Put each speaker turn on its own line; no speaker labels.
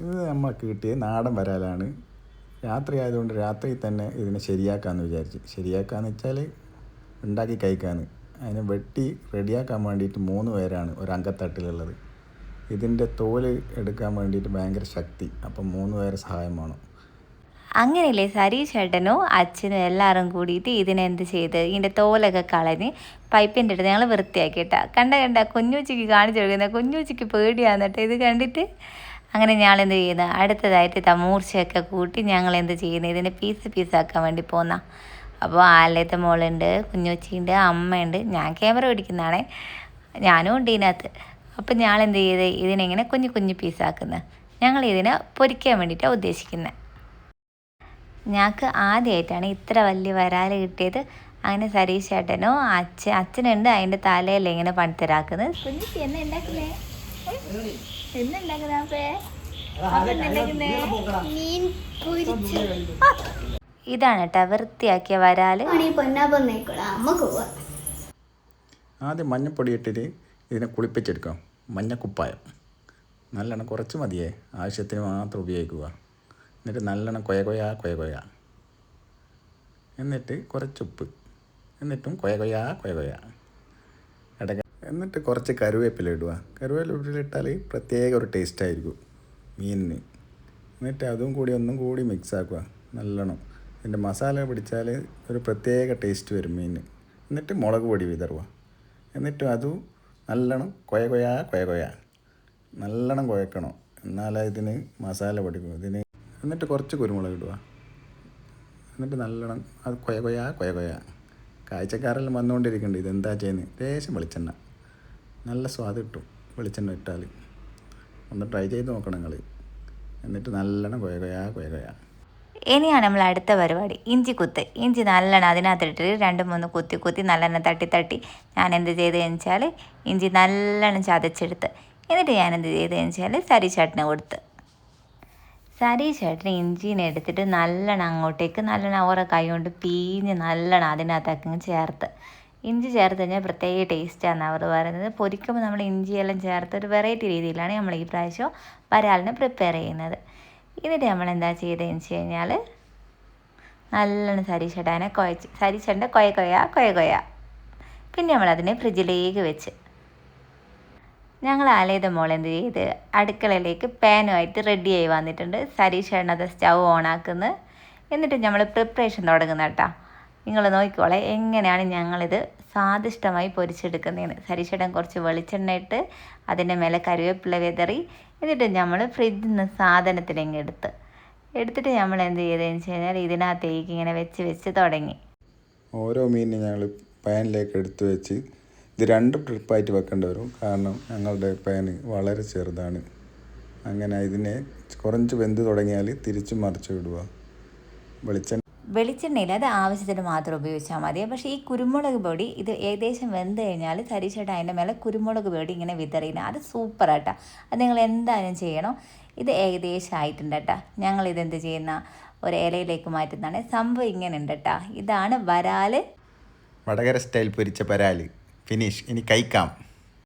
ഇത് നമ്മൾക്ക് കിട്ടിയ നാടൻ വരാലാണ്. രാത്രി ആയതുകൊണ്ട് രാത്രി തന്നെ ഇതിനെ ശരിയാക്കാമെന്ന് വിചാരിച്ച്. ശരിയാക്കാമെന്ന് വെച്ചാൽ ഉണ്ടാക്കി കഴിക്കാമെന്ന്. അതിനെ വെട്ടി റെഡിയാക്കാൻ വേണ്ടിയിട്ട് 3 പേരാണ് ഒരു അങ്കത്തട്ടിലുള്ളത്. ഇതിൻ്റെ തോല് എടുക്കാൻ വേണ്ടിയിട്ട് ഭയങ്കര ശക്തി. അപ്പം 3 പേരെ സഹായം വേണം.
അങ്ങനെയല്ലേ സരീഷ് ചേട്ടനും അച്ഛനും എല്ലാവരും കൂടിയിട്ട് ഇതിനെന്ത് ചെയ്ത് ഇതിൻ്റെ തോലൊക്കെ കളഞ്ഞ് പൈപ്പിൻ്റെ അടുത്ത് ഞങ്ങൾ വൃത്തിയാക്കിയിട്ടാ. കണ്ട കുഞ്ഞൂച്ചിക്ക് കാണിച്ചു കൊടുക്കുന്നത്. കുഞ്ഞൂച്ചിക്ക് പേടിയാന്ന് കേട്ടോ ഇത് കണ്ടിട്ട്. അങ്ങനെ ഞങ്ങൾ എന്ത് ചെയ്യുന്നത്, അടുത്തതായിട്ട് മൂർച്ചയൊക്കെ കൂട്ടി ഞങ്ങൾ എന്ത് ചെയ്യുന്നത്, ഇതിനെ പീസാക്കാൻ വേണ്ടി പോന്ന. അപ്പോൾ ആലയത്തെ മോളുണ്ട്, കുഞ്ഞൂച്ചിയുണ്ട്, അമ്മയുണ്ട്, ഞാൻ ക്യാമറ പിടിക്കുന്നതാണേ, ഞാനും ഉണ്ട് ഇതിനകത്ത്. അപ്പം ഞങ്ങൾ എന്ത് ചെയ്ത് ഇതിനെങ്ങനെ കുഞ്ഞു പീസാക്കുന്നത്. ഞങ്ങൾ ഇതിനെ പൊരിക്കാൻ വേണ്ടിയിട്ടാണ് ഉദ്ദേശിക്കുന്നത്. ഞങ്ങൾക്ക് ആദ്യമായിട്ടാണ് ഇത്ര വലിയ വരാൽ കിട്ടിയത്. അങ്ങനെ സരീഷ് ചേട്ടനോ അച്ഛനുണ്ട് അതിൻ്റെ തലയിൽ ഇങ്ങനെ പണിത്തരാക്കുന്നത്. കുഞ്ഞുച്ചി എന്നെ ഉണ്ടാക്കുന്നേ, ഇതാണ് കേട്ടോ വൃത്തിയാക്കിയ വരാൽ.
ആദ്യം മഞ്ഞപ്പൊടി ഇട്ടിട്ട് ഇതിനെ കുളിപ്പിച്ചെടുക്കാം. മഞ്ഞക്കുപ്പായം നല്ലോണം കുറച്ച് മതിയേ, ആവശ്യത്തിന് മാത്രം ഉപയോഗിക്കുക. എന്നിട്ട് നല്ലോണം കൊയ. എന്നിട്ട് കുറച്ച് ഉപ്പ്, എന്നിട്ടും കൊയ ഇടയ്ക്ക്. എന്നിട്ട് കുറച്ച് കറിവേപ്പില ഇടുക. കറിവേപ്പില ഇട്ടാൽ പ്രത്യേക ഒരു ടേസ്റ്റ് ആയിരിക്കും മീനിന്. എന്നിട്ട് അതും കൂടി ഒന്നും കൂടി മിക്സ് ആക്കുക നല്ലോണം. ഇതിൻ്റെ മസാല പിടിച്ചാൽ ഒരു പ്രത്യേക ടേസ്റ്റ് വരും മീനിന്. എന്നിട്ട് മുളക് പൊടി വിതറുക. എന്നിട്ട് അതും നല്ലോണം കൊയ നല്ലോണം കുഴക്കണം. എന്നാലേ ഇതിന് മസാല പിടിക്കും ഇതിന്. എന്നിട്ട് കുറച്ച് കുരുമുളക് ഇടുക. എന്നിട്ട് നല്ലോണം അത് കൊയ. കാഴ്ചക്കാരെല്ലാം വന്നുകൊണ്ടിരിക്കുന്നുണ്ട്, ഇതെന്താ ചെയ്യുന്നത്. ലേശം വെളിച്ചെണ്ണ, നല്ല സ്വാദ് കിട്ടും വെളിച്ചെണ്ണ ഇട്ടാൽ. ഒന്ന് ട്രൈ ചെയ്ത് നോക്കണം നിങ്ങൾ. എന്നിട്ട് നല്ലോണം കൊയ.
ഇനിയാണ് നമ്മൾ അടുത്ത പരിപാടി, ഇഞ്ചി കുത്ത്. ഇഞ്ചി നല്ലോണം അതിനകത്തിട്ടിട്ട് 2-3 കുത്തി നല്ലോണം തട്ടി ഞാൻ എന്ത് ചെയ്തതെന്ന് വെച്ചാൽ ഇഞ്ചി നല്ലോണം ചതച്ചെടുത്ത്. എന്നിട്ട് ഞാൻ എന്ത് ചെയ്തതെന്ന് വെച്ചാൽ സരീഷ് ചേട്ടന് കൊടുത്ത്. സരീഷ് ചേട്ടന് ഇഞ്ചിനെ എടുത്തിട്ട് നല്ലോണം അങ്ങോട്ടേക്ക് നല്ലോണം ഓരോ കൈ കൊണ്ട് പീഞ്ഞ് നല്ലോണം അതിനകത്തേക്ക് ചേർത്ത്. ഇഞ്ചി ചേർത്ത് കഴിഞ്ഞാൽ പ്രത്യേക ടേസ്റ്റാണ് അവർ പറയുന്നത്. പൊരിക്കുമ്പോൾ നമ്മൾ ഇഞ്ചിയെല്ലാം ചേർത്ത് ഒരു വെറൈറ്റി രീതിയിലാണ് നമ്മൾ ഈ പ്രാവശ്യം വരാലിനെ പ്രിപ്പയർ ചെയ്യുന്നത്. എന്നിട്ട് നമ്മൾ എന്താ ചെയ്തതെന്ന് വെച്ച് കഴിഞ്ഞാൽ നല്ലോണം സരീഷേട്ടനെ സരീഷേട്ടൻ്റെ കൊയ. പിന്നെ നമ്മളതിനെ ഫ്രിഡ്ജിലേക്ക് വെച്ച്. ഞങ്ങൾ ആലയുടെ മോൾ എന്ത് ചെയ്ത് അടുക്കളയിലേക്ക് പാനുമായിട്ട് റെഡിയായി വന്നിട്ടുണ്ട്. സരീഷേട്ടൻ അത് സ്റ്റൗ ഓണാക്കുന്നത്. എന്നിട്ട് നമ്മൾ പ്രിപ്പറേഷൻ തുടങ്ങുന്ന കേട്ടോ. നിങ്ങൾ നോക്കിക്കോളെ എങ്ങനെയാണ് ഞങ്ങളിത് സ്വാദിഷ്ടമായി പൊരിച്ചെടുക്കുന്നതെന്ന്. സരീഷേട്ടൻ കുറച്ച് വെളിച്ചെണ്ണ ഇട്ട് അതിൻ്റെ മേലെ കറിവേപ്പില വിതറി. എന്നിട്ട് നമ്മൾ ഫ്രിഡ്ജിൽ നിന്ന് സാധനത്തിലെങ്ങ് എടുത്തിട്ട് നമ്മൾ എന്ത് ചെയ്തതെന്ന് വെച്ച് കഴിഞ്ഞാൽ ഇതിനകത്തേക്ക് ഇങ്ങനെ വെച്ച് തുടങ്ങി.
ഓരോ മീനിനെ ഞങ്ങൾ പാനിലേക്ക് എടുത്ത് വെച്ച് ഇത് 2 ട്രിപ്പായിട്ട് വെക്കേണ്ടി വരും. കാരണം ഞങ്ങളുടെ പാന് വളരെ ചെറുതാണ്. അങ്ങനെ ഇതിനെ കുറച്ച് വെന്ത് തുടങ്ങിയാൽ തിരിച്ചു മറിച്ച് വിടുക.
വെളിച്ചെണ്ണയിൽ അത് ആവശ്യത്തിന് മാത്രം ഉപയോഗിച്ചാൽ മതി. പക്ഷേ ഈ കുരുമുളക് പൊടി ഇത് ഏകദേശം വെന്ത് കഴിഞ്ഞാൽ സരീഷേട്ടൻ അതിൻ്റെ മേലെ കുരുമുളക് പൊടി ഇങ്ങനെ വിതറിയില്ല. അത് സൂപ്പറാട്ടാ. അത് നിങ്ങൾ എന്തായാലും ചെയ്യണം. ഇത് ഏകദേശം ആയിട്ടുണ്ട് കേട്ടോ. ഞങ്ങളിതെന്ത് ചെയ്യുന്ന ഒരു ഇലയിലേക്ക് മാറ്റുന്നതാണ്. സംഭവം ഇങ്ങനെ ഉണ്ട് കേട്ടോ. ഇതാണ് വരാൽ,
വടകര സ്റ്റൈൽ പൊരിച്ച വരാൽ. ഫിനിഷ്. ഇനി കഴിക്കാം.